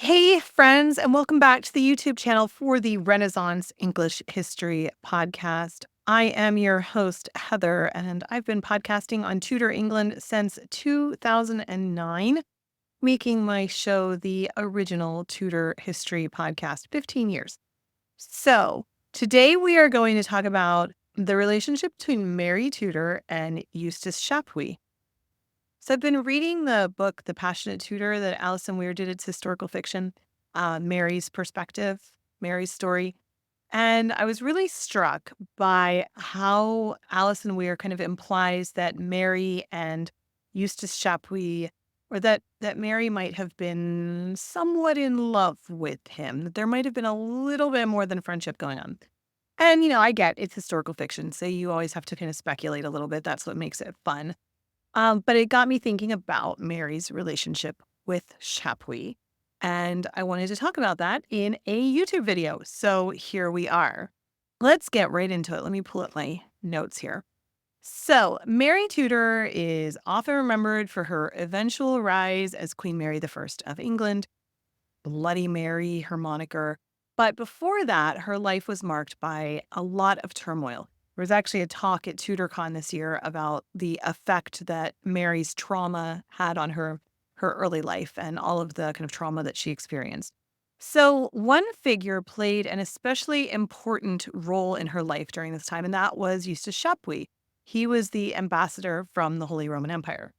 Hey, friends, and welcome back to the YouTube channel for the Renaissance English History Podcast. I am your host, Heather, and I've been podcasting on Tudor England since 2009, making my show the original Tudor History Podcast, 15 years. So, today we are going to talk about the relationship between Mary Tudor and Eustace Chapuys. So I've been reading the book, The Passionate Tutor, that Alison Weir did. It's historical fiction, Mary's perspective, Mary's story. And I was really struck by how Alison Weir kind of implies that Mary and Eustace Chapuys, or that Mary might have been somewhat in love with him, that there might have been a little bit more than friendship going on. And, I get it's historical fiction, so you always have to kind of speculate a little bit. That's what makes it fun. But it got me thinking about Mary's relationship with Chapuys, and I wanted to talk about that in a YouTube video. So here we are. Let's get right into it. Let me pull up my notes here. So, Mary Tudor is often remembered for her eventual rise as Queen Mary I of England, Bloody Mary, her moniker. But before that, her life was marked by a lot of turmoil. There was actually a talk at TudorCon this year about the effect that Mary's trauma had on her early life and all of the kind of trauma that she experienced. So, one figure played an especially important role in her life during this time, and that was Eustace Chapuys. He was the ambassador from the Holy Roman Empire.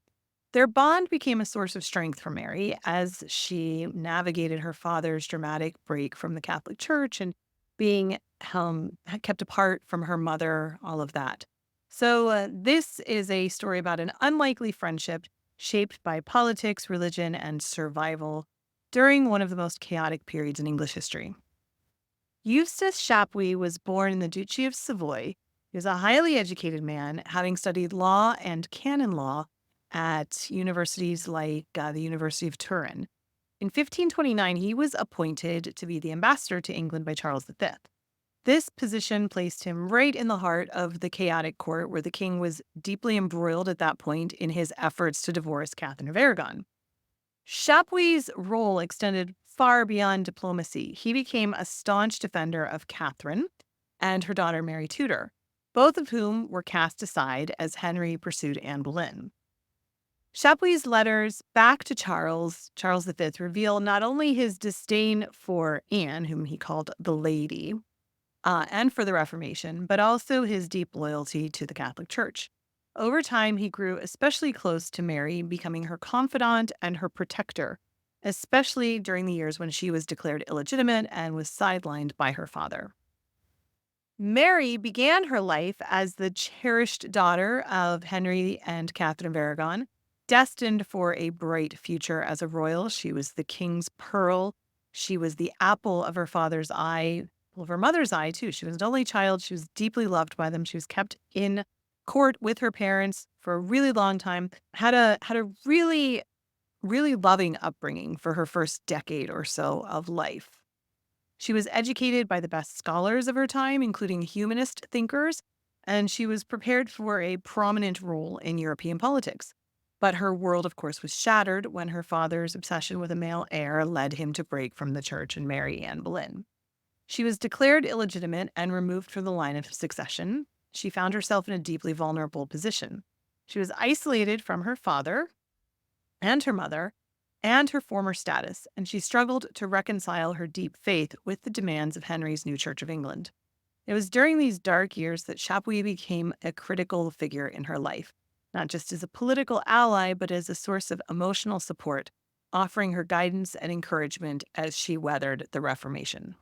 Their bond became a source of strength for Mary as she navigated her father's dramatic break from the Catholic Church and being kept apart from her mother, all of that. So, this is a story about an unlikely friendship shaped by politics, religion, and survival during one of the most chaotic periods in English history. Eustace Chapuys was born in the Duchy of Savoy. He was a highly educated man, having studied law and canon law at universities like the University of Turin. In 1529, he was appointed to be the ambassador to England by Charles V. This position placed him right in the heart of the chaotic court, where the king was deeply embroiled at that point in his efforts to divorce Catherine of Aragon. Chapuys' role extended far beyond diplomacy. He became a staunch defender of Catherine and her daughter Mary Tudor, both of whom were cast aside as Henry pursued Anne Boleyn. Chapuys' letters back to Charles V, reveal not only his disdain for Anne, whom he called the Lady, and for the Reformation, but also his deep loyalty to the Catholic Church. Over time, he grew especially close to Mary, becoming her confidant and her protector, especially during the years when she was declared illegitimate and was sidelined by her father. Mary began her life as the cherished daughter of Henry and Catherine of Aragon, destined for a bright future as a royal. She was the king's pearl. She was the apple of her father's eye, of her mother's eye, too. She was an only child. She was deeply loved by them. She was kept in court with her parents for a really long time, had a really, really loving upbringing for her first decade or so of life. She was educated by the best scholars of her time, including humanist thinkers, and she was prepared for a prominent role in European politics. But her world, of course, was shattered when her father's obsession with a male heir led him to break from the church and marry Anne Boleyn. She was declared illegitimate and removed from the line of succession. She found herself in a deeply vulnerable position. She was isolated from her father and her mother and her former status, and she struggled to reconcile her deep faith with the demands of Henry's new Church of England. It was during these dark years that Chapuys became a critical figure in her life, not just as a political ally, but as a source of emotional support, offering her guidance and encouragement as she weathered the Reformation.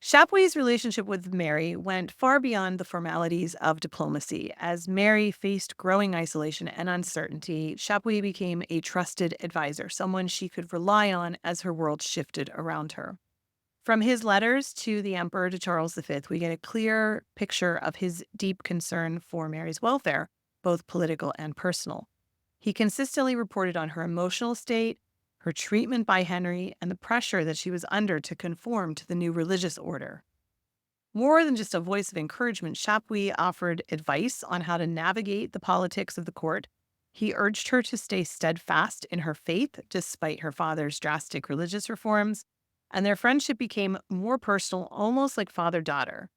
Chapuys' relationship with Mary went far beyond the formalities of diplomacy. As Mary faced growing isolation and uncertainty, Chapuys became a trusted advisor, someone she could rely on as her world shifted around her. From his letters to the Emperor, to Charles V, we get a clear picture of his deep concern for Mary's welfare, both political and personal. He consistently reported on her emotional state, her treatment by Henry, and the pressure that she was under to conform to the new religious order. More than just a voice of encouragement, Chapuys offered advice on how to navigate the politics of the court. He urged her to stay steadfast in her faith despite her father's drastic religious reforms, and their friendship became more personal, almost like father-daughter.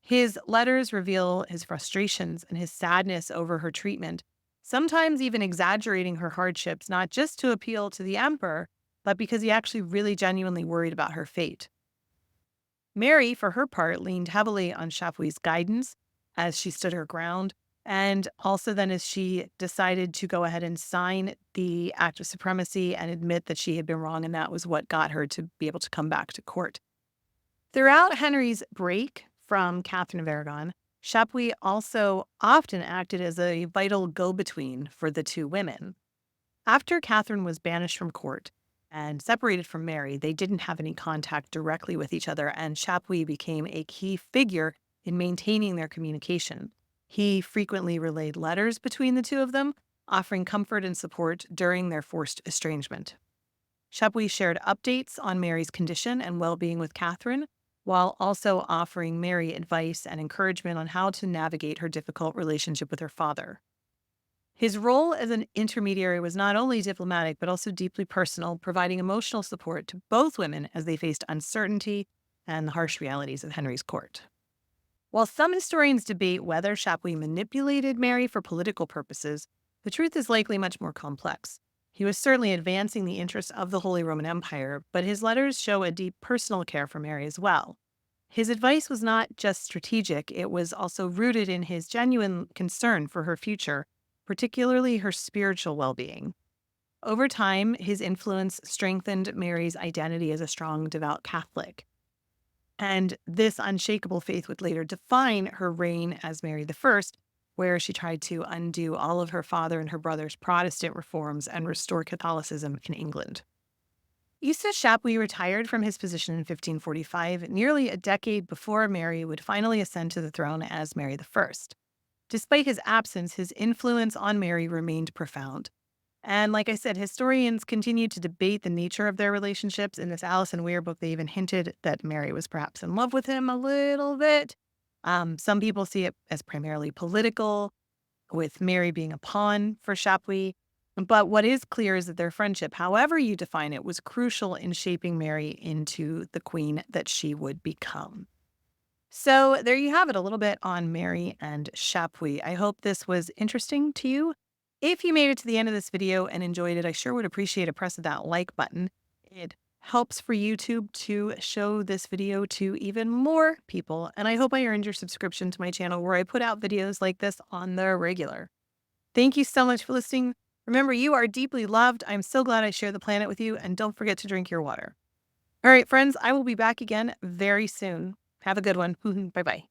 His letters reveal his frustrations and his sadness over her treatment, sometimes even exaggerating her hardships, not just to appeal to the emperor, but because he actually really genuinely worried about her fate. Mary, for her part, leaned heavily on Chapuys' guidance as she stood her ground, and also then as she decided to go ahead and sign the Act of Supremacy and admit that she had been wrong, and that was what got her to be able to come back to court. Throughout Henry's break from Catherine of Aragon, Chapuys also often acted as a vital go-between for the two women. After Catherine was banished from court and separated from Mary, they didn't have any contact directly with each other, and Chapuys became a key figure in maintaining their communication. He frequently relayed letters between the two of them, offering comfort and support during their forced estrangement. Chapuys shared updates on Mary's condition and well-being with Catherine, while also offering Mary advice and encouragement on how to navigate her difficult relationship with her father. His role as an intermediary was not only diplomatic, but also deeply personal, providing emotional support to both women as they faced uncertainty and the harsh realities of Henry's court. While some historians debate whether Chapuys manipulated Mary for political purposes, the truth is likely much more complex. He was certainly advancing the interests of the Holy Roman Empire, but his letters show a deep personal care for Mary as well. His advice was not just strategic, it was also rooted in his genuine concern for her future, particularly her spiritual well-being. Over time, his influence strengthened Mary's identity as a strong, devout Catholic. And this unshakable faith would later define her reign as Mary I, where she tried to undo all of her father and her brother's Protestant reforms and restore Catholicism in England. Eustace Chapuys retired from his position in 1545, nearly a decade before Mary would finally ascend to the throne as Mary I. Despite his absence, his influence on Mary remained profound. And like I said, historians continue to debate the nature of their relationships. In this Alison Weir book, they even hinted that Mary was perhaps in love with him a little bit. Some people see it as primarily political, with Mary being a pawn for Chapuys. But what is clear is that their friendship, however you define it, was crucial in shaping Mary into the queen that she would become. So there you have it, a little bit on Mary and Chapuys. I hope this was interesting to you. If you made it to the end of this video and enjoyed it, I sure would appreciate a press of that like button. It helps for YouTube to show this video to even more people, and I hope I earned your subscription to my channel where I put out videos like this on the regular. Thank you so much for listening. Remember, you are deeply loved. I'm so glad I share the planet with you, and don't forget to drink your water. All right, friends, I will be back again very soon. Have a good one. Bye-bye.